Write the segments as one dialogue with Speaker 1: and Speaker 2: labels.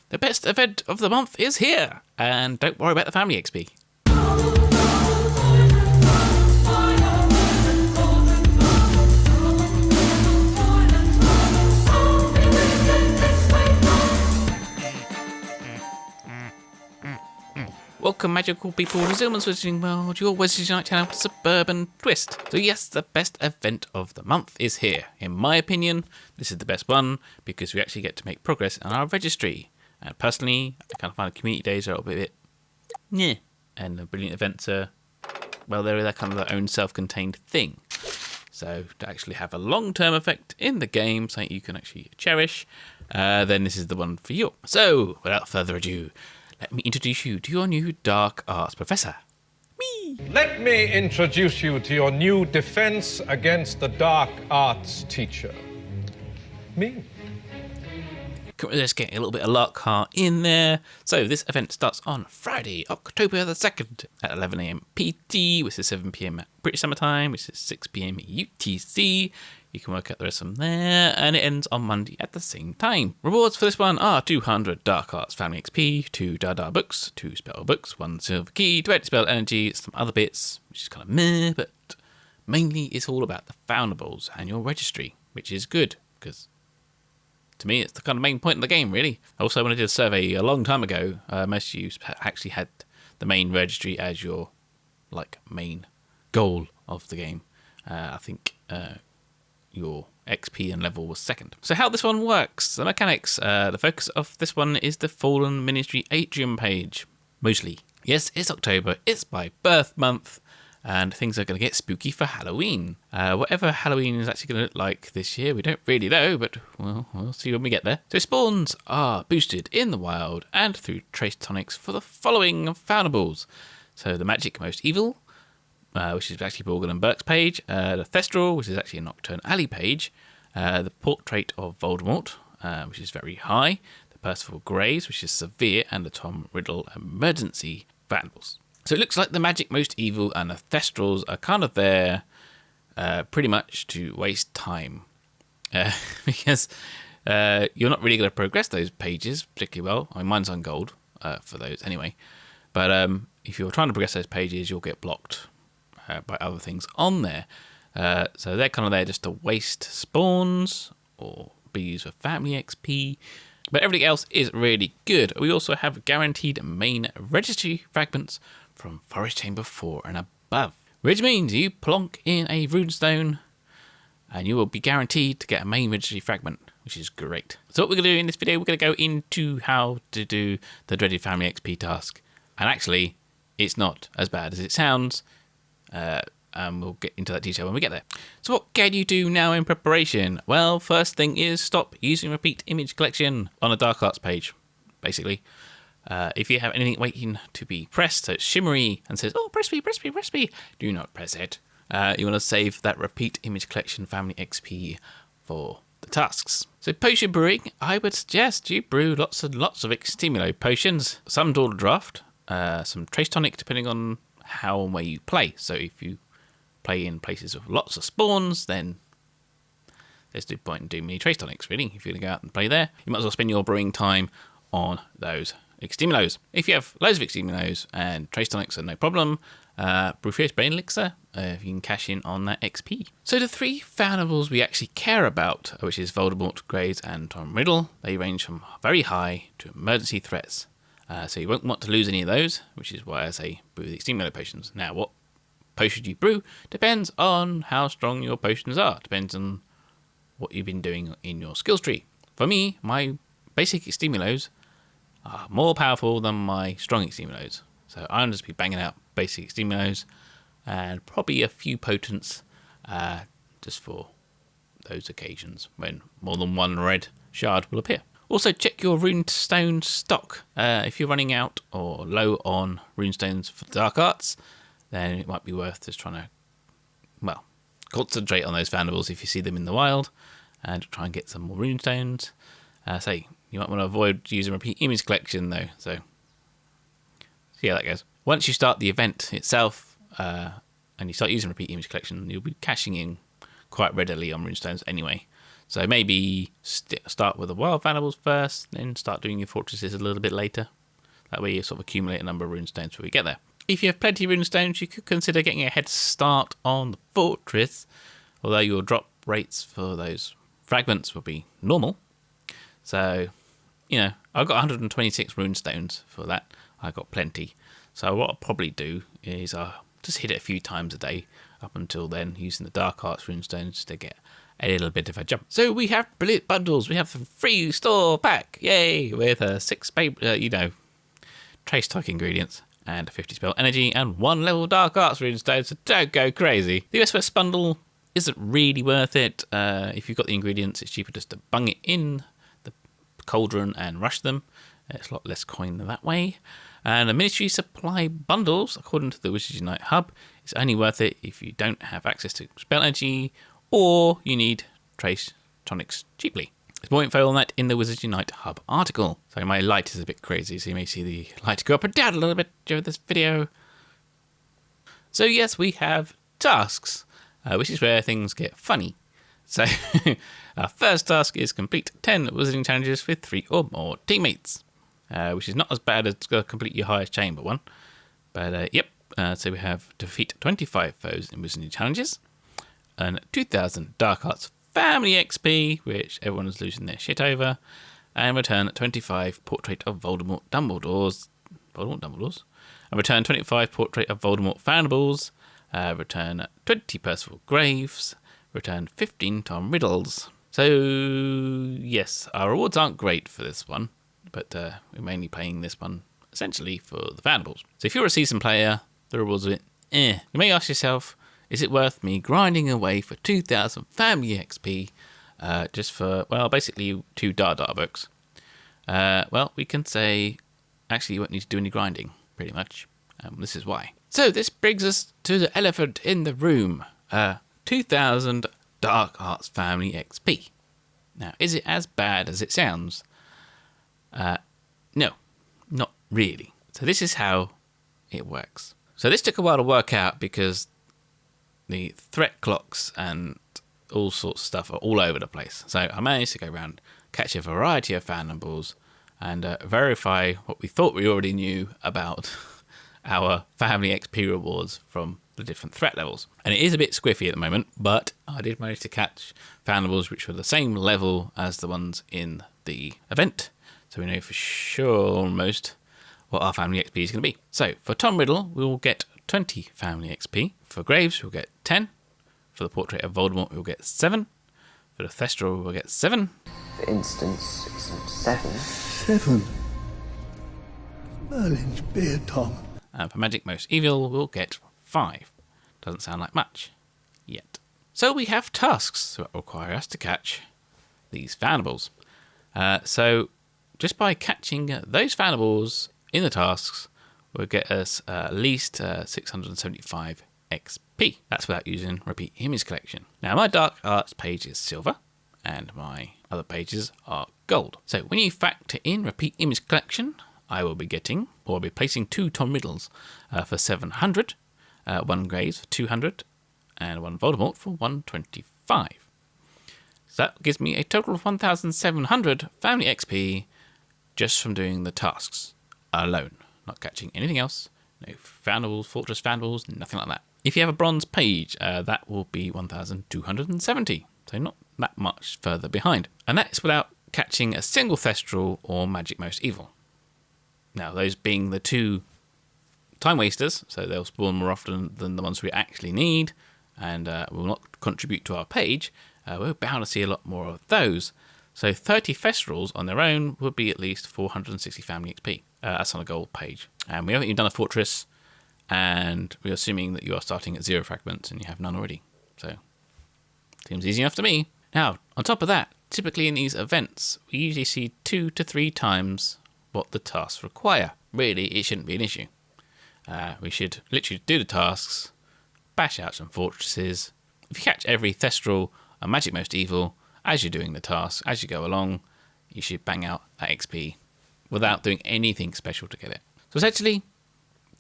Speaker 1: The best event of the month is here, and don't worry about the family XP. Welcome, magical people, to Zealman's Wizarding World, your Wizarding Night channel with a suburban twist. So yes, the best event of the month is here. In my opinion, this is the best one because we actually get to make progress on our registry. And personally, I kind of find the community days are a little bit meh. And the brilliant events are, well, they're kind of their own self-contained thing. So to actually have a long-term effect in the game, something you can actually cherish, then this is the one for you. So, without further ado, let me introduce you to your new Dark Arts Professor. Me!
Speaker 2: Let me introduce you to your new defense against the Dark Arts teacher. Me.
Speaker 1: Let's get a little bit of Lockhart in there. So this event starts on Friday, October the 2nd at 11 AM PT, which is 7 PM at British Summer Time, which is 6 PM UTC. You can work out the rest from there, and it ends on Monday at the same time. Rewards for this one are 200 Dark Arts Family XP, 2 Dada books, 2 spell books, 1 silver key, 20 spell energy, some other bits, which is kind of meh, but mainly it's all about the Foundables and your registry, which is good, because to me it's the kind of main point of the game, really. Also, when I did a survey a long time ago, most of you actually had the main registry as your main goal of the game. I think your XP and level was second. So how this one works, the mechanics, the focus of this one is the Fallen Ministry Atrium page, mostly. Yes, it's October, it's my birth month, and things are going to get spooky for Halloween. Whatever Halloween is actually going to look like this year, we don't really know, but we'll see when we get there. So spawns are boosted in the wild and through trace tonics for the following Foundables. So the Magic Most Evil, which is actually Borgin and Burke's page, the Thestral, which is actually a Knockturn Alley page, the Portrait of Voldemort, which is very high, the Percival Greys, which is severe, and the Tom Riddle Emergency Foundables. So it looks like the Magic Most Evil and the Thestrals are kind of there pretty much to waste time, because you're not really going to progress those pages particularly well. I mean, mine's on gold for those anyway, but if you're trying to progress those pages, you'll get blocked by other things on there. So they're kind of there just to waste spawns or be used for family XP. But everything else is really good. We also have guaranteed main registry fragments from Forest Chamber 4 and above, which means you plonk in a runestone and you will be guaranteed to get a main registry fragment, which is great. So what we're going to do in this video, we're going to go into how to do the dreaded family XP task. And actually, it's not as bad as it sounds. And we'll get into that detail when we get there. So what can you do now in preparation? Well, first thing is stop using repeat image collection on a Dark Arts page, basically. If you have anything waiting to be pressed, so it's shimmery and says, oh, press me, press me, press me, do not press it. You want to save that repeat image collection family XP for the tasks. So potion brewing, I would suggest you brew lots and lots of Extimulo potions. Some Daughter Draft, some Trace Tonic, depending on how and where you play. So if you play in places with lots of spawns, then there's no point in doing many Trace Tonics, really. If you're going to go out and play there, you might as well spend your brewing time on those Extimulos. If you have loads of Extimulos and Trace Tonics are no problem, brew Fierce Brain Elixir, you can cash in on that XP. So the 3 Foundables we actually care about, which is Voldemort, Greys and Tom Riddle, they range from very high to emergency threats. So you won't want to lose any of those, which is why I say brew the Extimulo potions. Now, what potion you brew depends on how strong your potions are. Depends on what you've been doing in your skills tree. For me, my basic Extimulos are more powerful than my strong Extimulos. So I'll just be banging out basic Extimulos and probably a few potents just for those occasions when more than one red shard will appear. Also, check your runestone stock. If you're running out or low on runestones for Dark Arts, then it might be worth just trying to, well, concentrate on those Foundables if you see them in the wild, and try and get some more runestones. You might want to avoid using repeat image collection, though, so see how that goes. Once you start the event itself, and you start using repeat image collection, you'll be cashing in quite readily on runestones anyway. So maybe start with the wild Foundables first, then start doing your fortresses a little bit later. That way you sort of accumulate a number of runestones before we get there. If you have plenty of runestones, you could consider getting a head start on the fortress, although your drop rates for those fragments will be normal. So, I've got 126 runestones for that. I've got plenty. So what I'll probably do is I'll just hit it a few times a day up until then, using the Dark Arts Runestones to get a little bit of a jump. So we have brilliant bundles. We have the free store pack, yay, with 6 trace talk ingredients and 50 spell energy and 1 level Dark Arts Runestone, so don't go crazy. The US bundle isn't really worth it. If you've got the ingredients, it's cheaper just to bung it in the cauldron and rush them. It's a lot less coin that way. And the Ministry Supply bundles, according to the Wizards Unite hub, is only worth it if you don't have access to spell energy or you need trace tonics cheaply. There's more info on that in the Wizards Unite hub article. So my light is a bit crazy, so you may see the light go up and down a little bit during this video. So yes, we have tasks, which is where things get funny. So our first task is complete 10 wizarding challenges with 3 or more teammates. Which is not as bad as complete your highest chamber one. But so we have defeat 25 foes in wizarding challenges, earn 2,000 Dark Arts Family XP, which everyone is losing their shit over, and return 25 Portrait of Voldemort Dumbledores, and return 25 Portrait of Voldemort Foundables, return 20 Percival Graves, return 15 Tom Riddles. So yes, our rewards aren't great for this one, but we're mainly playing this one essentially for the Foundables. So if you're a seasoned player, the rewards are a bit You may ask yourself, is it worth me grinding away for 2,000 family XP just for, basically 2 Dada books? Well, we can say, actually, you won't need to do any grinding, pretty much. This is why. So this brings us to the elephant in the room. 2,000 Dark Arts Family XP. Now, is it as bad as it sounds? No, not really. So this is how it works. So this took a while to work out because the threat clocks and all sorts of stuff are all over the place. So I managed to go around, catch a variety of Foundables, and verify what we thought we already knew about our family XP rewards from the different threat levels. And it is a bit squiffy at the moment, but I did manage to catch Foundables which were the same level as the ones in the event. So we know for sure almost what our family XP is going to be. So for Tom Riddle, we will get 20 family XP. For Graves, we'll get 10. For the Portrait of Voldemort, we'll get 7. For the Thestral, we'll get 7.
Speaker 3: For instance, 7.
Speaker 4: 7? Merlin's beard, Tom.
Speaker 1: And for Magic Most Evil, we'll get 5. Doesn't sound like much yet. So we have tasks that require us to catch these Foundables. So just by catching those Foundables in the tasks will get us at least 675 XP. That's without using Repeat Image Collection. Now my Dark Arts page is silver and my other pages are gold. So when you factor in Repeat Image Collection, I will be getting, or I'll be placing 2 Tom Riddles for 700, 1 Graves for 200, and 1 Voldemort for 125. So that gives me a total of 1,700 family XP just from doing the tasks alone, not catching anything else. No Foundables, Fortress Foundables, nothing like that. If you have a bronze page, that will be 1,270, so not that much further behind. And that's without catching a single Thestral or Magic Most Evil. Now, those being the 2 time wasters, so they'll spawn more often than the ones we actually need, and will not contribute to our page, we're bound to see a lot more of those. So 30 Thestrals on their own would be at least 460 family XP. That's on a gold page. And we haven't even done a fortress, and we're assuming that you are starting at 0 fragments and you have none already. So, seems easy enough to me. Now, on top of that, typically in these events, we usually see 2 to 3 times what the tasks require. Really, it shouldn't be an issue. We should literally do the tasks, bash out some fortresses. If you catch every Thestral and Magic Most Evil as you're doing the tasks, as you go along, you should bang out that XP without doing anything special to get it. So essentially,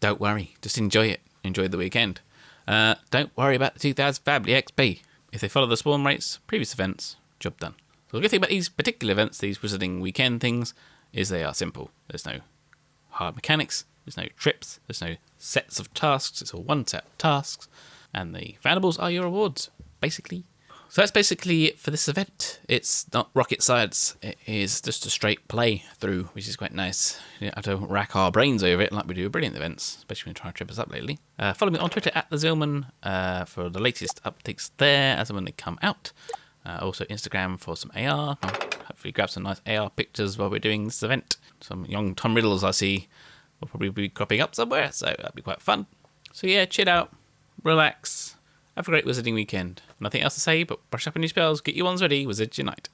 Speaker 1: don't worry, just enjoy it. Enjoy the weekend. Don't worry about the 2,000 family XP. If they follow the spawn rates, previous events, job done. So the good thing about these particular events, these Wizarding Weekend things, is they are simple. There's no hard mechanics, there's no trips, there's no sets of tasks, it's all one set of tasks, and the Foundables are your rewards, basically. So that's basically it for this event. It's not rocket science, it is just a straight play through, which is quite nice. You don't have to rack our brains over it like we do at Brilliant events, especially when we try to trip us up lately. Follow me on Twitter at the Zealman for the latest updates there as and when they come out. Also Instagram for some AR. Hopefully grab some nice AR pictures while we're doing this event. Some young Tom Riddles I see will probably be cropping up somewhere, so that'd be quite fun. So yeah, chill out, relax, have a great Wizarding weekend. Nothing else to say, but brush up on your spells, get your wands ready, Wizards Unite.